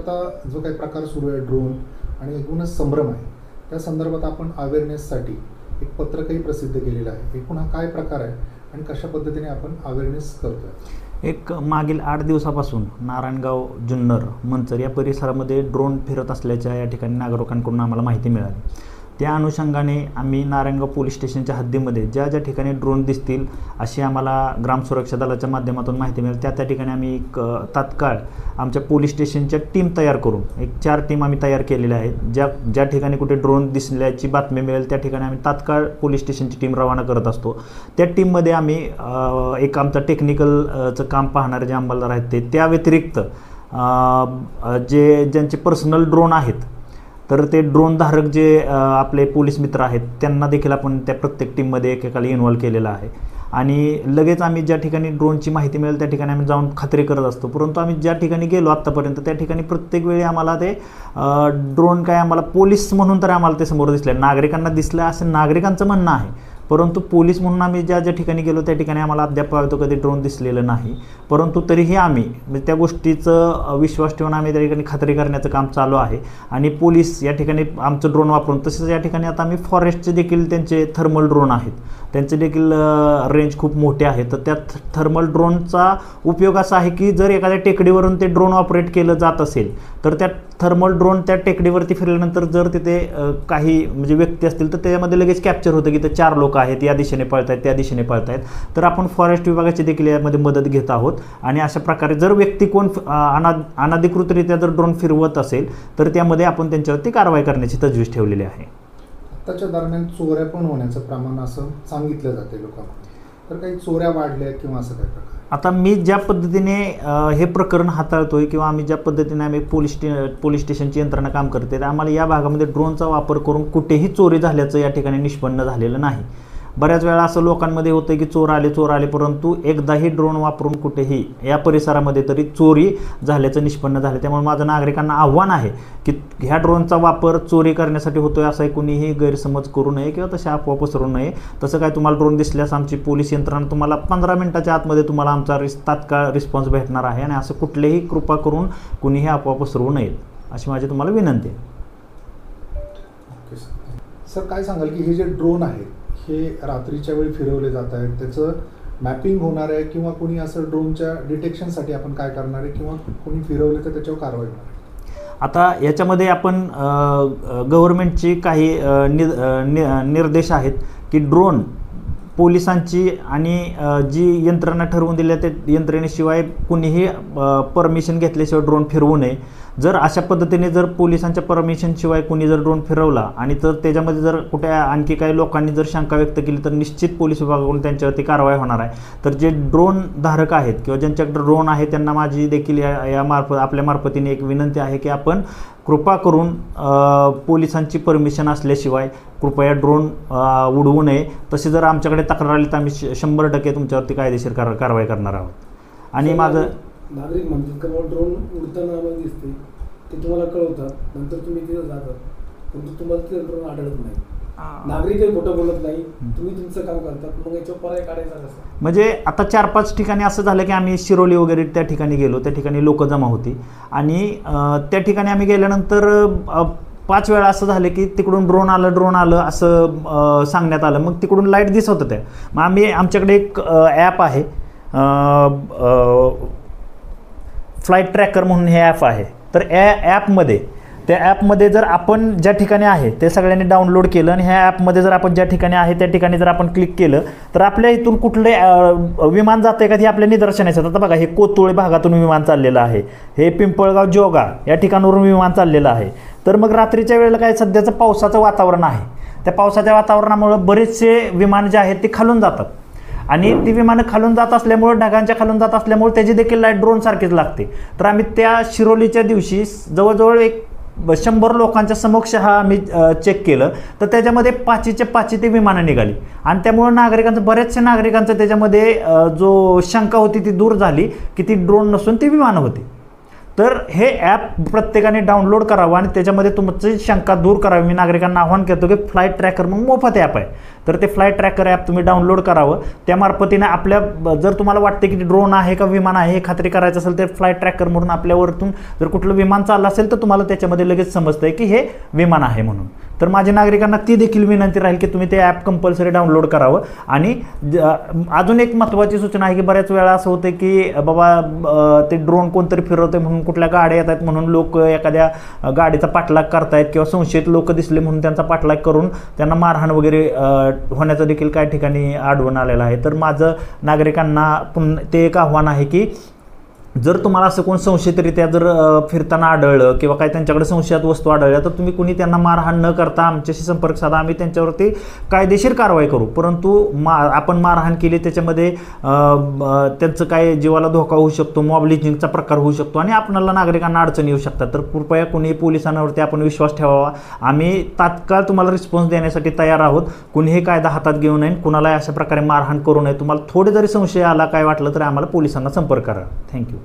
आता जो काही प्रकार सुरू आहे ड्रोन आणि एकूणच संभ्रम आहे, त्या संदर्भात आपण अवेअरनेससाठी एक पत्रकही प्रसिद्ध केलेलं आहे. एकूण हा काय प्रकार आहे आणि कशा पद्धतीने आपण अवेअरनेस करतोय? एक मागील 8 दिवसापासून नारायणगाव, जुन्नर, मंचर या परिसरामध्ये ड्रोन फिरत असल्याच्या या ठिकाणी नागरिकांकडून आम्हाला माहिती मिळाली. त्या अनुषंगाने आम्ही नारायणगाव पोलीस स्टेशनच्या हद्दीमध्ये ज्या ज्या ठिकाणी ड्रोन दिसतील अशी आम्हाला ग्राम सुरक्षा दलाच्या माध्यमातून माहिती मिळेल त्या ठिकाणी आम्ही एक तात्काळ आमच्या पोलीस स्टेशनच्या टीम तयार करून एक 4 टीम आम्ही तयार केलेल्या आहेत. ज्या ठिकाणी कुठे ड्रोन दिसल्याची बातमी मिळेल त्या ठिकाणी आम्ही तात्काळ पोलीस स्टेशनची टीम रवाना करत असतो. त्या टीममध्ये आम्ही एक आमचं टेक्निकलचं काम पाहणारे जे अंमलदार आहेत त्या व्यतिरिक्त ज्यांचे पर्सनल ड्रोन आहेत तर ते ड्रोन धारक जे आपले पोलीस मित्र आहेत त्यांना देखील आपण त्या प्रत्येक टीममध्ये एकेकाला इन्व्हॉल्व केलेला आहे. आणि लगेच आम्ही ज्या ठिकाणी ड्रोनची माहिती मिळेल त्या ठिकाणी आम्ही जाऊन खात्री करत असतो. परंतु आम्ही ज्या ठिकाणी गेलो आत्तापर्यंत त्या ठिकाणी प्रत्येक वेळी आम्हाला ते ड्रोन काय आम्हाला पोलीस म्हणून तर आम्हाला ते समोर दिसले, नागरिकांना दिसलं असं नागरिकांचं म्हणणं आहे. परंतु पोलीस म्हणून आम्ही ज्या ठिकाणी गेलो त्या ठिकाणी आम्हाला अद्याप कधी ड्रोन दिसलेलं नाही. परंतु तरीही आम्ही म्हणजे त्या गोष्टीचं विश्वास ठेवून आम्ही त्या ठिकाणी खात्री करण्याचं काम चालू आहे. आणि पोलीस या ठिकाणी आमचं ड्रोन वापरून तसेच या ठिकाणी आता आम्ही फॉरेस्टचे देखील त्यांचे थर्मल ड्रोन आहेत, त्यांचे देखील रेंज खूप मोठे आहे. तर त्या थर्मल ड्रोनचा उपयोग असा आहे की जर एखाद्या टेकडीवरून ते ड्रोन ऑपरेट केलं जात असेल तर त्या थर्मल ड्रोन त्या टेकडीवरती फिरल्यानंतर जर तिथे काही म्हणजे व्यक्ती असतील तर त्याच्यामध्ये लगेच कॅप्चर होतं की ते 4 लोक आहेत, या दिशेने पळत आहेत, त्या दिशेने पळत आहेत. तर आपण फॉरेस्ट विभागाची देखील यामध्ये मदत घेत आहोत. आणि अशा प्रकारे जर व्यक्ती कोण अनधिकृतरित्या जर ड्रोन फिरवत असेल तर त्यामध्ये आपण त्यांच्यावरती कारवाई करण्याची तजवीज ठेवलेली आहे. आत्ताच्या दरम्यान चोऱ्या पण होण्याचं प्रमाण असं सांगितलं जाते लोकांना, तर काही चोऱ्या वाढल्या किंवा असं काय प्रकार? आता मी ज्या पद्धतीने हे प्रकरण हाताळतोय किंवा आम्ही ज्या पद्धतीने आम्ही पोलीस स्टेशनची यंत्रणा काम करते, आम्हाला या भागामध्ये ड्रोनचा वापर करून कुठेही चोरी झाल्याचं या ठिकाणी निष्पन्न झालेलं नाही. बऱ्याच वेळा असं लोकांमध्ये होतं की चोर आले, परंतु एकदाही ड्रोन वापरून कुठेही या परिसरामध्ये तरी चोरी झाल्याचं निष्पन्न झालं. त्यामुळे माझं नागरिकांना आव्हान आहे की ह्या ड्रोनचा वापर चोरी करण्यासाठी होतोय असा कुणीही गैरसमज करू नये किंवा तशा अफवा पसरू नये. तसं काय तुम्हाला ड्रोन दिसल्यास आमची पोलीस यंत्रणा तुम्हाला 15 मिनिटाच्या आतमध्ये तुम्हाला आमचा तात्काळ रिस्पॉन्स भेटणार आहे. आणि असं कुठलेही कृपा करून कुणीही अफवा पसरवू नयेत अशी माझी तुम्हाला विनंती आहे. ओके सर, काय सांगाल की हे जे ड्रोन आहे हे रात्रीच्या वेळी फिरवले जात आहेत, त्याचं मॅपिंग होणार आहे किंवा कोणी असं ड्रोनच्या डिटेक्शनसाठी आपण काय करणार आहे किंवा कोणी फिरवले तर त्याच्यावर कारवाई होणार आहे? आता याच्यामध्ये आपण गव्हर्नमेंटची काही निर्देश आहेत की ड्रोन पोलिसांची आणि जी यंत्रणा ठरवून दिल्या त्या यंत्रणेशिवाय कुणीही परमिशन घेतल्याशिवाय ड्रोन फिरवू नये. जर अशा पद्धतीने जर पोलिसांच्या परमिशनशिवाय कुणी जर ड्रोन फिरवला आणि तर त्याच्यामध्ये जर कुठे आणखी काही लोकांनी जर शंका व्यक्त केली तर निश्चित पोलीस विभागाकडून त्यांच्यावरती कारवाई होणार आहे. तर जे ड्रोन धारक आहेत किंवा ज्यांच्याकडे ड्रोन आहे त्यांना माझी देखील आपल्या मार्फतीने एक विनंती आहे की आपण कृपा करून पोलिसांची परमिशन असल्याशिवाय कृपया ड्रोन उडवू नये. तसे जर आमच्याकडे तक्रार आली तर आम्ही 100% तुमच्यावरती कायदेशीर कारवाई करणार आहोत. आणि माझं नागरिक म्हणतात का ड्रोन उडताना आम्हाला दिसते ते तुम्हाला कळवतात, नंतर तुम्ही तिथं जातात परंतु तुम्हाला ते ड्रोन आढळत नाही. नागरिकही खोटं बोलत नाही, तुम्ही तुमचं काम करतात, मग याच्यावर पर्याय काढायचा कसा? म्हणजे आता 4-5 ठिकाणी असं झालं की आम्ही शिरोली वगैरे त्या ठिकाणी गेलो, त्या ठिकाणी लोक जमा होती आणि त्या ठिकाणी आम्ही गेल्यानंतर 5 वेळा असं झालं की तिकडून ड्रोन आलं असं सांगण्यात आलं. मग तिकडून लाईट दिसत होत्या. मग आमच्याकडे एक ॲप आहे फ्लाईट ट्रॅकर म्हणून हे ॲप आहे. तर त्या ॲपमध्ये जर आपण ज्या ठिकाणी आहे ते सगळ्यांनी डाउनलोड केलं आणि ह्या ॲपमध्ये जर आपण ज्या ठिकाणी आहे त्या ठिकाणी जर आपण क्लिक केलं तर आपल्या इथून कुठले विमान जातं आहे का ते आपल्या निदर्शनास येतात. आता बघा हे कोतुळे भागातून विमान चाललेलं आहे, हे पिंपळगाव जोगा या ठिकाणावरून विमान चाललेलं आहे. तर मग रात्रीच्या वेळेला काय सध्याचं पावसाचं वातावरण आहे, त्या पावसाच्या वातावरणामुळे बरेचसे विमान जे आहेत ते खालून जातात आणि ती विमानं खालून जात असल्यामुळे ढगांच्या खालून जात असल्यामुळे त्याची देखील लाईट ड्रोन सारखीच लागते. तर आम्ही त्या शिरोलीच्या दिवशी जवळजवळ एक 100 लोकांच्या समक्ष हा आम्ही चेक केलं तर त्याच्यामध्ये 5ची ती विमानं निघाली आणि त्यामुळे बऱ्याचशा नागरिकांचं त्याच्यामध्ये जो शंका होती ती दूर झाली की ती ड्रोन नसून ती विमानं होती. तर हे ॲप प्रत्येकाने डाउनलोड करावं आणि त्याच्यामध्ये तुमची शंका दूर करावी. मी नागरिकांना आवाहन करतो की फ्लाईट ट्रॅकर मग मोफत ॲप आहे, तर ते फ्लाईट ट्रॅकर ॲप तुम्ही डाउनलोड करावं. त्या मार्फतीने आपल्या जर तुम्हाला वाटते की ड्रोन आहे का विमान आहे हे खात्री करायचं असेल तर फ्लाईट ट्रॅकर म्हणून आपल्यावरतून जर कुठलं विमान चाललं असेल तर तुम्हाला त्याच्यामध्ये लगेच समजतंय की हे विमान आहे म्हणून. तर माझ्या नागरिकांना ती देखील विनंती राहील की तुम्ही ते ॲप कंपल्सरी डाउनलोड करावं. आणि अजून एक महत्त्वाची सूचना आहे की बऱ्याच वेळा असं होतं की बाबा ते ड्रोन कोणतरी फिरवते म्हणून, कुठल्या गाड्या येत आहेत म्हणून लोक एखाद्या गाडीचा पाठलाग करतायत किंवा संशयित लोक दिसले म्हणून त्यांचा पाठलाग करून त्यांना मारहाण वगैरे होण्याचं देखील काही ठिकाणी आढळून आलेलं आहे. तर माझं नागरिकांना ते एक आव्हान आहे की जर तुम्हाला असं कोण संशयितरित्या जर फिरताना आढळलं किंवा काही त्यांच्याकडे संशयात वस्तू आढळल्या तर तुम्ही कुणी त्यांना मारहाण न करता आमच्याशी संपर्क साधा. आम्ही त्यांच्यावरती कायदेशीर कारवाई करू. परंतु आपण मारहाण केली त्याच्यामध्ये त्यांचं काय जीवाला धोका होऊ शकतो, मॉब लिंचिंगचा प्रकार होऊ शकतो आणि आपल्याला नागरिकांना अडचणी येऊ शकतात. तर कृपया कुणी पोलिसांवरती आपण विश्वास ठेवावा. आम्ही तात्काळ तुम्हाला रिस्पॉन्स देण्यासाठी तयार आहोत. कुणीही कायदा हातात घेऊ नये, कुणालाही अशा प्रकारे मारहाण करू नये. तुम्हाला थोडे जरी संशय आला, काय वाटलं तर आम्हाला पोलिसांना संपर्क करा. थँक्यू.